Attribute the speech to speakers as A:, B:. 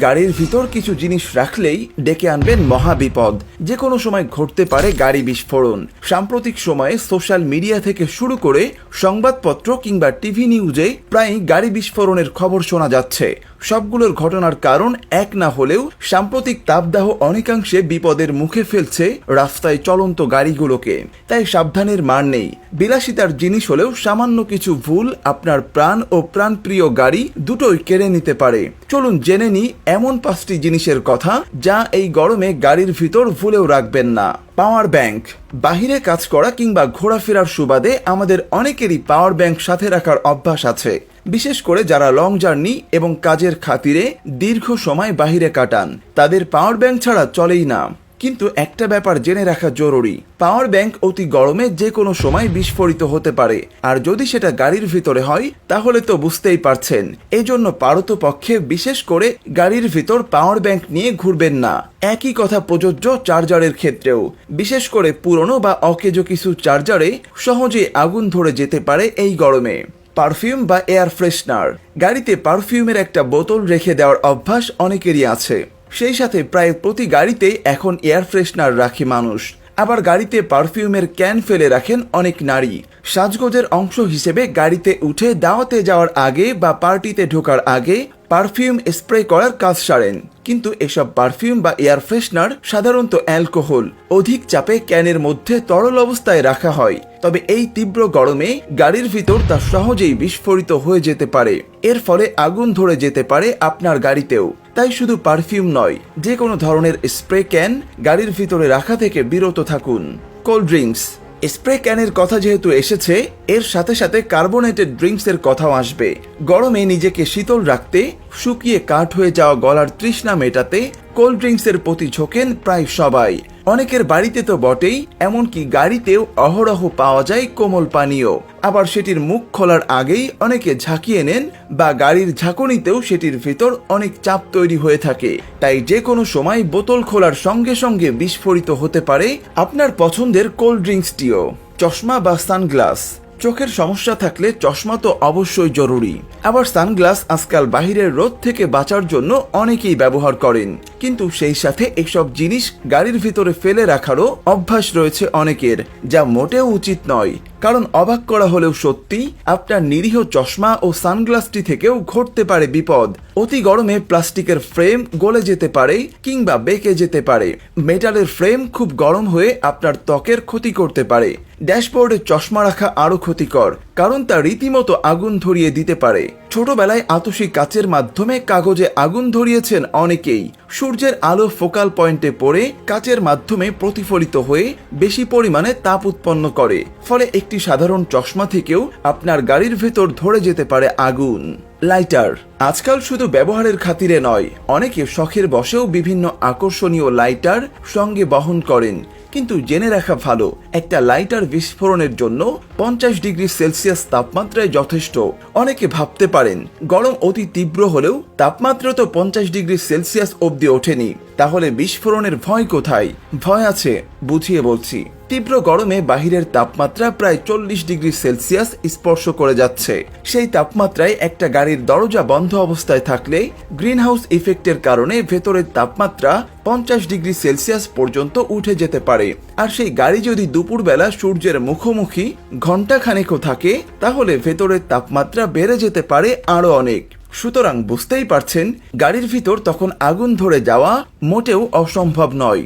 A: গাড়ির ভিতর কিছু জিনিস রাখলেই ডেকে আনবেন মহাবিপদ। যে কোনো সময় ঘটতে পারে গাড়ি বিস্ফোরণ। সাম্প্রতিক সময়ে সোশ্যাল মিডিয়া থেকে শুরু করে সংবাদপত্র কিংবা টিভি নিউজে প্রায়ই গাড়ি বিস্ফোরণের খবর শোনা যাচ্ছে। সবগুলোর ঘটনার কারণ এক না হলেও সাম্প্রতিক তাপদাহ অনেকাংশে বিপদের মুখে ফেলছে রাস্তায় চলন্ত গাড়িগুলোকে। তাই সাবধানের মার নেই। বিলাসিতার জিনিস হলেও সামান্য কিছু ভুল আপনার প্রাণ ও প্রাণপ্রিয় গাড়ি দুটোই কেড়ে নিতে পারে। চলুন জেনে নিই এমন 5টি জিনিসের কথা যা এই গরমে গাড়ির ভিতর ভুলেও রাখবেন না। Power bank. বাহিরে কাজ করা কিংবা ঘোরাফেরার সুবাদে আমাদের অনেকেরই পাওয়ার ব্যাংক সাথে রাখার অভ্যাস আছে, বিশেষ করে যারা লং জার্নি এবং কাজের খাতিরে দীর্ঘ সময় বাহিরে কাটান। তাদের পাওয়ার ব্যাংক ছাড়া চলেই না। কিন্তু একটা ব্যাপার জেনে রাখা জরুরি, পাওয়ার ব্যাংক অতি গরমে যে কোনো সময় বিস্ফোরিত হতে পারে। আর যদি সেটা গাড়ির ভিতরে হয় তাহলে তো বুঝতেই পারছেন। এজন্য পারতপক্ষে বিশেষ করে গাড়ির ভিতর পাওয়ার ব্যাংক নিয়ে ঘুরবেন না। একই কথা প্রযোজ্য চার্জারের ক্ষেত্রেও। বিশেষ করে পুরনো বা অকেজো কিছু চার্জারে সহজে আগুন ধরে যেতে পারে এই গরমে। পারফিউম বা এয়ার ফ্রেশনার। গাড়িতে পারফিউমের একটা বোতল রেখে দেওয়ার অভ্যাস অনেকেরই আছে। সেই সাথে প্রায় প্রতি গাড়িতে এখন এয়ার ফ্রেশনার রাখে মানুষ। আবার গাড়িতে পারফিউমের ক্যান ফেলে রাখেন অনেক নারী। সাজগোজের অংশ হিসেবে গাড়িতে উঠে দাওয়াতে যাওয়ার আগে বা পার্টিতে ঢোকার আগে পারফিউম স্প্রে করার কাজ সারেন। কিন্তু এসব পারফিউম বা এয়ার ফ্রেশনার সাধারণত অ্যালকোহল অধিক চাপে ক্যানের মধ্যে তরল অবস্থায় রাখা হয়। তবে এই তীব্র গরমে গাড়ির ভিতর তা সহজেই বিস্ফোরিত হয়ে যেতে পারে। এর ফলে আগুন ধরে যেতে পারে আপনার গাড়িতেও। তাই শুধু পারফিউম নয়, যে কোনো ধরনের স্প্রে ক্যান গাড়ির ভিতরে রাখা থেকে বিরত থাকুন। Cold drinks. স্প্রে ক্যানের কথা যেহেতু এসেছে, এর সাথে সাথে কার্বোনেটেড ড্রিঙ্কসের কথাও আসবে। গরমে নিজেকে শীতল রাখতে শুকিয়ে কাঠ হয়ে যাওয়া গলার তৃষ্ণা মেটাতে কোল্ড ড্রিঙ্কসের প্রতি ঝোঁকেন প্রায় সবাই। অনেকের বাড়িতে তো বটেই, এমনকি গাড়িতেও অহরহ পাওয়া যায় কোমল পানীয়। আবার সেটির মুখ খোলার আগেই অনেকে ঝাঁকিয়ে নেন বা গাড়ির ঝাঁকুনিতেও সেটির ভিতর অনেক চাপ তৈরি হয়ে থাকে। তাই যে কোনো সময় বোতল খোলার সঙ্গে সঙ্গে বিস্ফোরিত হতে পারে আপনার পছন্দের কোল্ড ড্রিঙ্কসটিও। চশমা বা সানগ্লাস। চোখের সমস্যা থাকলে চশমা তো অবশ্যই জরুরি। আবার সানগ্লাস আজকাল বাহিরের রোদ থেকে বাঁচার জন্য অনেকেই ব্যবহার করেন। কিন্তু সেই সাথে এসব জিনিস গাড়ির ভিতরে ফেলে রাখারও অভ্যাস রয়েছে অনেকের, যা মোটেও উচিত নয়। কারণ অবাক করা হলেও সত্যি, আপনার নিরীহ চশমা ও সানগ্লাসটি থেকেও ঘটতে পারে বিপদ। অতি গরমে প্লাস্টিকের ফ্রেম গলে যেতে পারে কিংবা বেঁকে যেতে পারে। মেটালের ফ্রেম খুব গরম হয়ে আপনার ত্বকের ক্ষতি করতে পারে। ড্যাশবোর্ডে চশমা রাখা আরো ক্ষতিকর, কারণ তা রীতিমতো আগুন ধরিয়ে দিতে পারে। ছোটবেলায় আতশী কাচের মাধ্যমে কাগজে আগুন ধরিয়েছেন অনেকেই। সূর্যের আলো ফোকাল পয়েন্টে পড়ে কাচের মাধ্যমে প্রতিফলিত হয়ে বেশি পরিমাণে তাপ উৎপন্ন করে। ফলে একটি সাধারণ চশমা থেকেও আপনার গাড়ির ভেতর ধরে যেতে পারে আগুন। লাইটার। আজকাল শুধু ব্যবহারের খাতিরে নয়, অনেকে শখের বশেও বিভিন্ন আকর্ষণীয় লাইটার সঙ্গে বহন করেন। কিন্তু জেনে রাখা ভালো, একটা লাইটার বিস্ফোরণের জন্য 50 ডিগ্রি সেলসিয়াস তাপমাত্রায় যথেষ্ট। অনেকে ভাবতে পারেন গরম অতি তীব্র হলেও তাপমাত্রা তো 50 ডিগ্রি সেলসিয়াস অবধি ওঠেনি, তাহলে বিস্ফোরণের ভয় কোথায়? ভয় আছে, বুঝিয়ে বলছি। তীব্র গরমে বাহিরের তাপমাত্রা প্রায় 40 ডিগ্রি সেলসিয়াস স্পর্শ করে যাচ্ছে। সেই তাপমাত্রায় একটা গাড়ির দরজা বন্ধ অবস্থায় থাকলে গ্রিনহাউস ইফেক্টের কারণে ভেতরের তাপমাত্রা 50 ডিগ্রি সেলসিয়াস পর্যন্ত উঠে যেতে পারে। আর সেই গাড়ি যদি দুপুরবেলা সূর্যের মুখোমুখি ঘন্টাখানেকও থাকে, তাহলে ভেতরের তাপমাত্রা বেড়ে যেতে পারে আরো অনেক। সুতরাং বুঝতেই পারছেন, গাড়ির ভিতর তখন আগুন ধরে যাওয়া মোটেও অসম্ভব নয়।